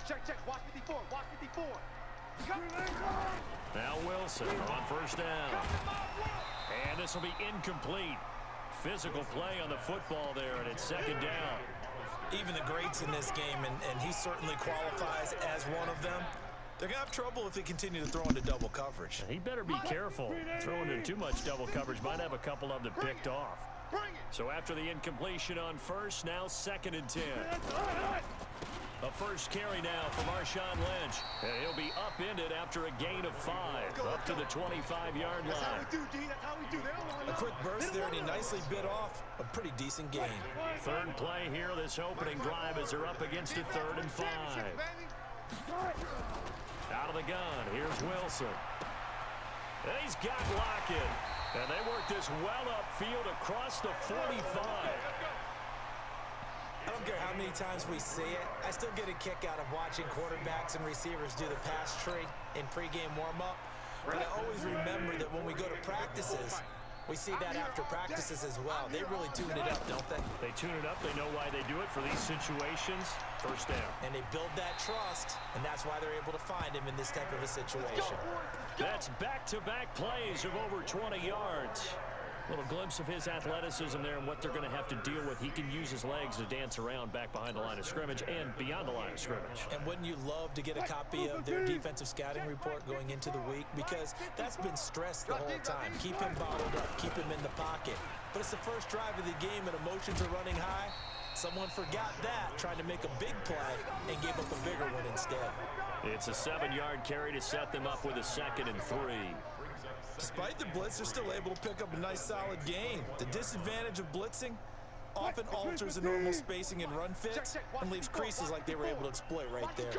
Check, check. Watch 54. Watch 54. Now Wilson on first down. And this will be incomplete. Physical play on the football there, and it's second down. Even the greats in this game, and he certainly qualifies as one of them, they're going to have trouble if they continue to throw into double coverage. He better be careful. Throwing into too much double coverage might have a couple of them picked off. So after the incompletion on first, now 2nd and 10. A first carry now for Marshawn Lynch. And he'll be upended after a gain of 5. Up to the 25-yard line. That's how we do, D. That's how we do. A quick burst there, and he nicely bit off a pretty decent gain. Third play here, this opening drive as they're up against a 3rd and 5. Out of the gun, here's Wilson. And he's got Lockett. And they work this well upfield across the 45. I don't care how many times we see it. I still get a kick out of watching quarterbacks and receivers do the pass tree in pregame warm-up. But I always remember that when we go to practices, we see that after practices as well. They really tune it up, don't they? They tune it up. They know why they do it for these situations. First down. And they build that trust, and that's why they're able to find him in this type of a situation. That's back-to-back plays of over 20 yards. A little glimpse of his athleticism there and what they're going to have to deal with. He can use his legs to dance around back behind the line of scrimmage and beyond the line of scrimmage. And wouldn't you love to get a copy of their defensive scouting report going into the week? Because that's been stressed the whole time. Keep him bottled up. Keep him in the pocket. But it's the first drive of the game and emotions are running high. Someone forgot that, trying to make a big play and gave up a bigger one instead. It's a 7-yard carry to set them up with a 2nd and 3. Despite the blitz, they're still able to pick up a nice solid gain. The disadvantage of blitzing often alters the normal spacing and run fits and leaves creases like they were able to exploit right there. Let's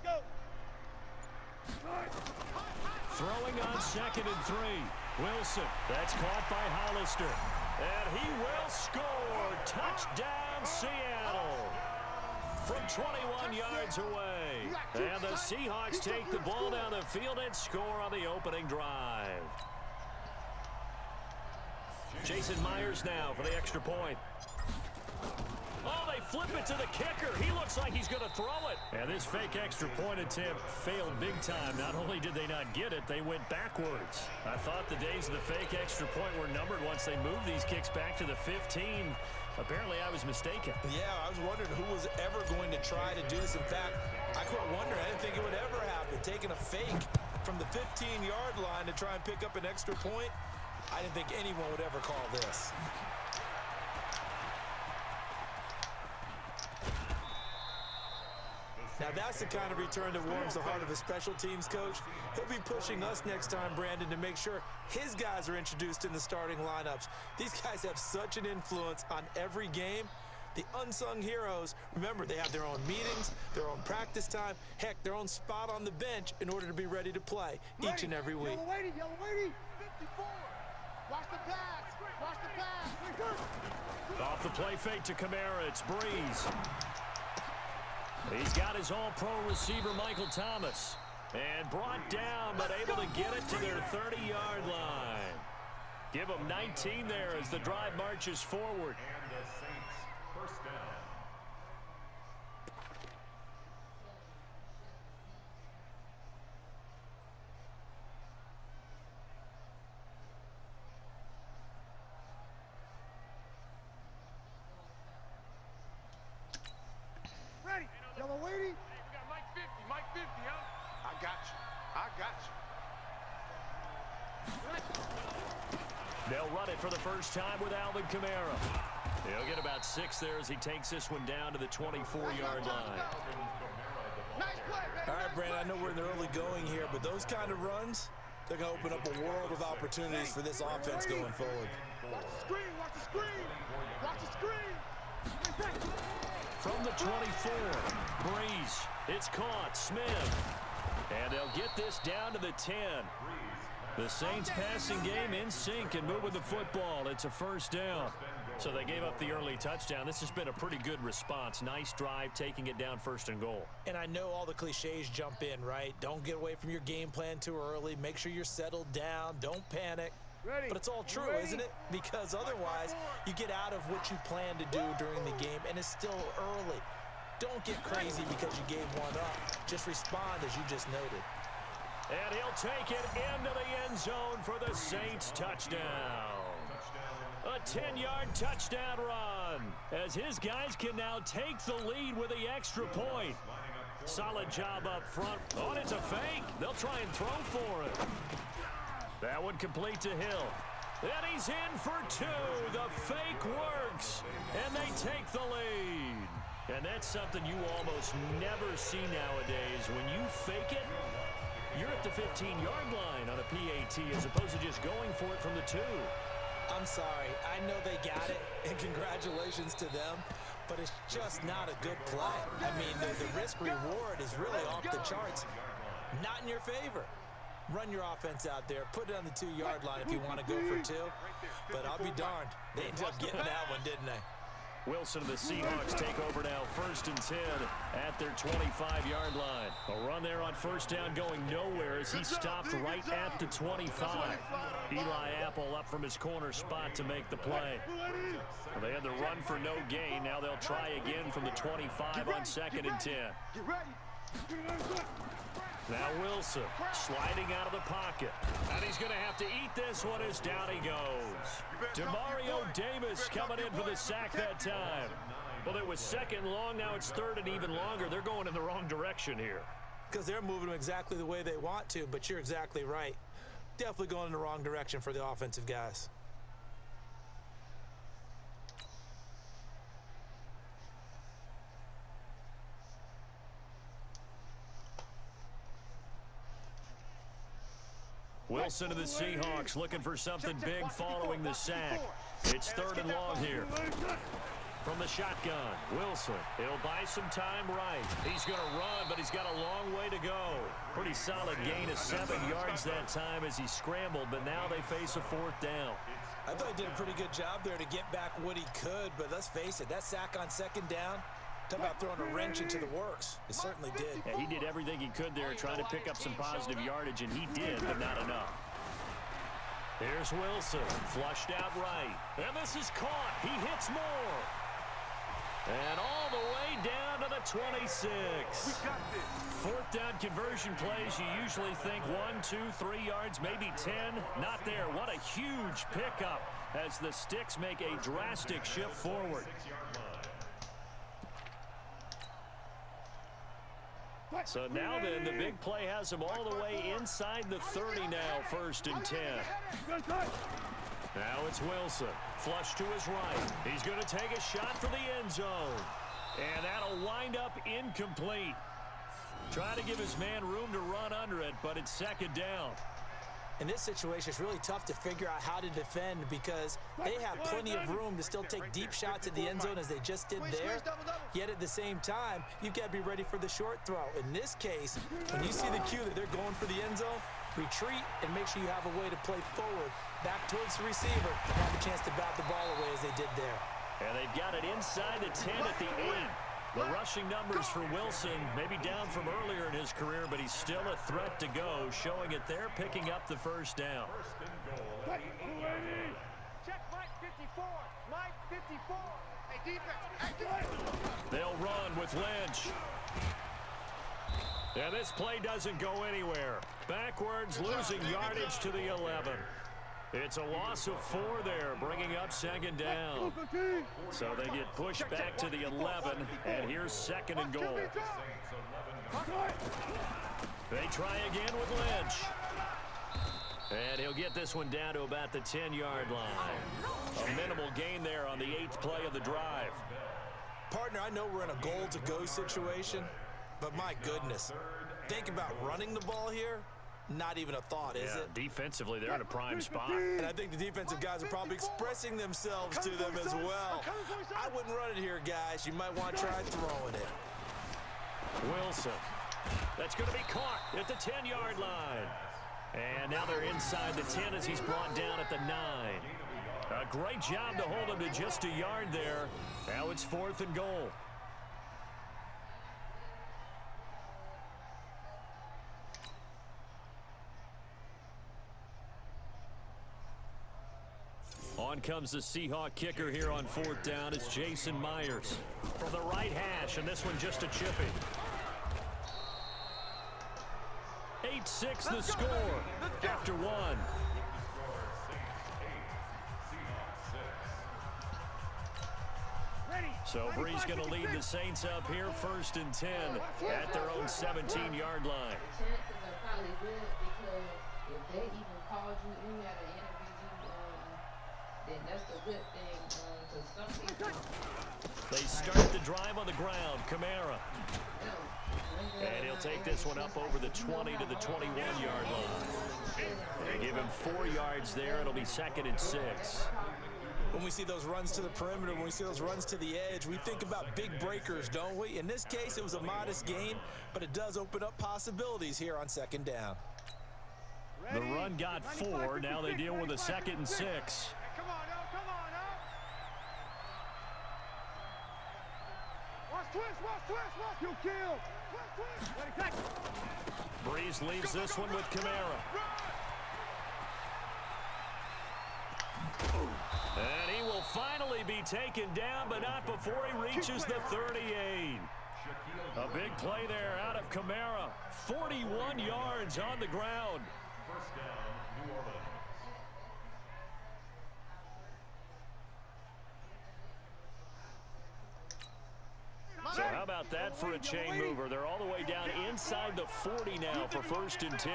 go. Throwing on 2nd and 3. Wilson, that's caught by Hollister. And he will score. Touchdown, Seattle. From 21 yards away. And the Seahawks take the ball down the field and score on the opening drive. Jason Myers now for the extra point. Oh, they flip it to the kicker. He looks like he's going to throw it. And this fake extra point attempt failed big time. Not only did they not get it, they went backwards. I thought the days of the fake extra point were numbered once they moved these kicks back to the 15. Apparently, I was mistaken. Yeah, I was wondering who was ever going to try to do this. In fact, I quit wondering. I didn't think it would ever happen. Taking a fake from the 15-yard line to try and pick up an extra point, I didn't think anyone would ever call this. Now, that's the kind of return that warms the heart of a special teams coach. He'll be pushing us next time, Brandon, to make sure his guys are introduced in the starting lineups. These guys have such an influence on every game. The unsung heroes, remember, they have their own meetings, their own practice time, heck, their own spot on the bench in order to be ready to play each and every week. Yellow waiting. 54. Watch the pass. Off the play fake to Kamara, it's Breeze. He's got his all-pro receiver, Michael Thomas. And brought down, but able to get it to their 30-yard line. Give them 19 there as the drive marches forward. And the Saints first down. Ready. Yellow waiting. Hey, we got Mike 50, huh? I got you. They'll run it for the first time with Alvin Kamara. He'll get about 6 there as he takes this one down to the 24-yard line. Nice play, man. All right, Brandon, I know we're in the early going here, but those kind of runs, they're going to open up a world of opportunities for this offense going forward. Watch the screen. From the 24, Breeze. It's caught. Smith. And they'll get this down to the 10. The Saints passing game in sync and moving the football. It's a first down. So they gave up the early touchdown. This has been a pretty good response. Nice drive, taking it down 1st and goal. And I know all the cliches jump in, right? Don't get away from your game plan too early. Make sure you're settled down. Don't panic. But it's all true, isn't it? Because otherwise, you get out of what you plan to do during the game, and it's still early. Don't get crazy because you gave one up. Just respond as you just noted. And he'll take it into the end zone for the Saints touchdown. A 10-yard touchdown run as his guys can now take the lead with the extra point. Solid job up front. Oh, it's a fake. They'll try and throw for it. That one complete to Hill. And he's in for two. The fake works. And they take the lead. And that's something you almost never see nowadays. When you fake it, you're at the 15-yard line on a PAT as opposed to just going for it from the 2. I'm sorry. I know they got it, and congratulations to them, but it's just not a good play. I mean, the risk-reward is really off the charts. Not in your favor. Run your offense out there. Put it on the 2-yard line if you want to go for 2. But I'll be darned. They ended up getting that one, didn't they? Wilson and the Seahawks take over now, 1st and 10 at their 25-yard line. A run there on first down going nowhere as he stopped right at the 25. Eli Apple up from his corner spot to make the play. Well, they had the run for no gain. Now they'll try again from the 25 on 2nd and 10. Now Wilson sliding out of the pocket. And he's going to have to eat this one as down he goes. Demario Davis coming in for the sack that time. Well, it was 2nd long. Now it's 3rd and even longer. They're going in the wrong direction here. Because they're moving them exactly the way they want to, but you're exactly right. Definitely going in the wrong direction for the offensive guys. Wilson of the Seahawks looking for something big following the sack. It's 3rd and long here. From the shotgun, Wilson. He'll buy some time right. He's going to run, but he's got a long way to go. Pretty solid gain of 7 yards that time as he scrambled, but now they face a 4th down. I thought he did a pretty good job there to get back what he could, but let's face it, that sack on 2nd down, talk about throwing a wrench into the works. It certainly did. Yeah, he did everything he could there trying to pick up some positive yardage, and he did, but not enough. Here's Wilson, flushed out right. And this is caught. He hits more. And all the way down to the 26. We got this. 4th down conversion plays, you usually think 1, 2, 3 yards, maybe 10. Not there. What a huge pickup as the Sticks make a drastic shift forward. So now then, the big play has him all the way inside the 30 now, 1st and 10. Now it's Wilson, flush to his right. He's going to take a shot for the end zone. And that'll wind up incomplete. Trying to give his man room to run under it, but it's 2nd down. In this situation, it's really tough to figure out how to defend because they have plenty of room to still take deep shots at the end zone as they just did there. Yet at the same time, you've got to be ready for the short throw. In this case, when you see the cue that they're going for the end zone, retreat and make sure you have a way to play forward, back towards the receiver, and have a chance to bat the ball away as they did there. And they've got it inside the 10 at the 8. The rushing numbers for Wilson, maybe down from earlier in his career, but he's still a threat to go, showing it there, picking up the 1st down. Check Mike 54. Mike 54. Hey, defense. They'll run with Lynch. And this play doesn't go anywhere. Backwards, losing yardage to the 11. It's a loss of 4 there, bringing up 2nd down. So they get pushed back to the 11, and here's 2nd and goal. They try again with Lynch. And he'll get this one down to about the 10-yard line. A minimal gain there on the 8th play of the drive. Partner, I know we're in a goal-to-go situation, but my goodness, think about running the ball here. Not even a thought, is it? Defensively, they're in a prime spot. And I think the defensive guys are probably expressing themselves to them as well. I wouldn't run it here, guys. You might want to try throwing it. Wilson. That's going to be caught at the 10-yard line. And now they're inside the 10 as he's brought down at the 9. A great job to hold him to just a yard there. Now it's 4th and goal. On comes the Seahawk kicker here on 4th down. It's Jason Myers from the right hash, and this one just a chippy. 8-6 the score after one. So Brees going to lead the Saints up here 1st and 10 at their own 17-yard line. Chances are probably good because if they even called you in at an interview, then that's a good thing. Because some people, They start the drive on the ground. Kamara. And he'll take this one up over the 20 to the 21-yard line. They give him 4 yards there. It'll be 2nd and 6. When we see those runs to the perimeter, when we see those runs to the edge, we think about big breakers, don't we? In this case, it was a modest gain, but it does open up possibilities here on 2nd down. The run got 4. Now they deal with a 2nd and 6. Come on, now, come on, now. Watch twist, you kill. Twist. Brees leaves this one with Kamara. And he will finally be taken down, but not before he reaches the 38. A big play there out of Kamara. 41 yards on the ground. First down, New Orleans. So how about that for a chain mover? They're all the way down inside the 40 now for 1st and 10.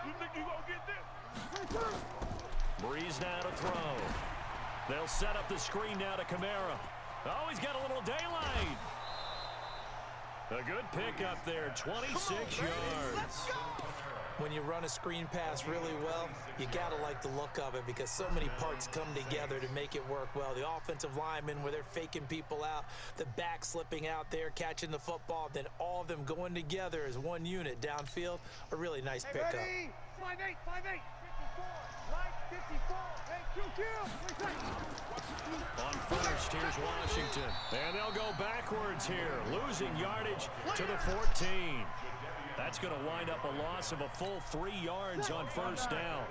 You think you gonna get this? Brees now to throw. They'll set up the screen now to Kamara. Oh, he's got a little daylight. A good pickup there, 26 yards. When you run a screen pass really well, you got to like the look of it because so many parts come together to make it work well. The offensive linemen, where they're faking people out, the back slipping out there, catching the football, then all of them going together as one unit downfield. A really nice pickup. 5'8", 54, right 54, hey, kill. On first, here's Washington. And they'll go backwards here, losing yardage to the 14. That's going to wind up a loss of a full 3 yards on 1st down.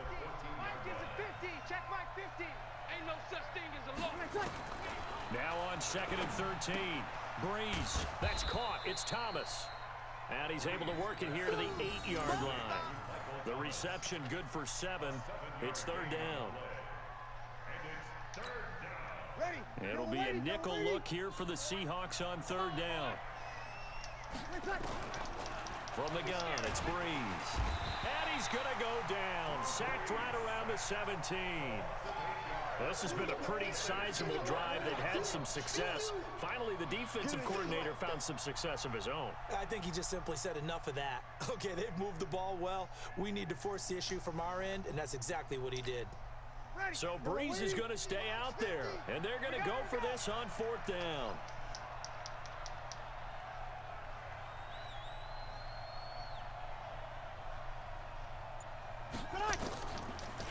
Mike gives it 50, check Mike 50. Ain't no such thing as a loss. Now on 2nd and 13. Brees, that's caught. It's Thomas. And he's able to work it here to the 8-yard line. The reception good for 7. It's 3rd down. It'll be a nickel look here for the Seahawks on 3rd down. From the gun, it's Brees. And he's going to go down. Sacked right around the 17. This has been a pretty sizable drive. They've had some success. Finally, the defensive coordinator found some success of his own. I think he just simply said enough of that. Okay, they've moved the ball well. We need to force the issue from our end, and that's exactly what he did. So Brees is going to stay out there, and they're going to go for this on 4th down.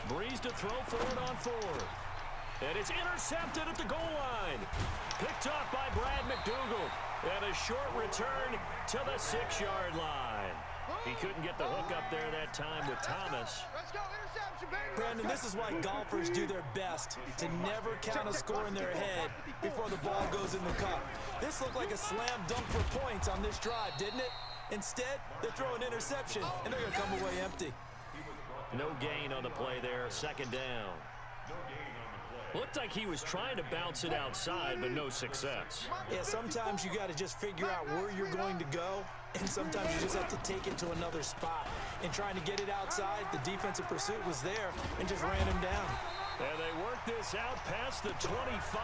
Brees to throw for it on 4th. And it's intercepted at the goal line. Picked off by Brad McDougal. And a short return to the 6-yard line. He couldn't get the hook up there that time with Thomas. Let's go, interception, baby. Brandon, this is why golfers do their best to never count a score in their head before the ball goes in the cup. This looked like a slam dunk for points on this drive, didn't it? Instead, they throw an interception, and they're going to come away empty. No gain on the play there, 2nd down. Looked like he was trying to bounce it outside, but no success. Yeah, sometimes you got to just figure out where you're going to go, and sometimes you just have to take it to another spot. And trying to get it outside, the defensive pursuit was there and just ran him down. And they worked this out past the 25.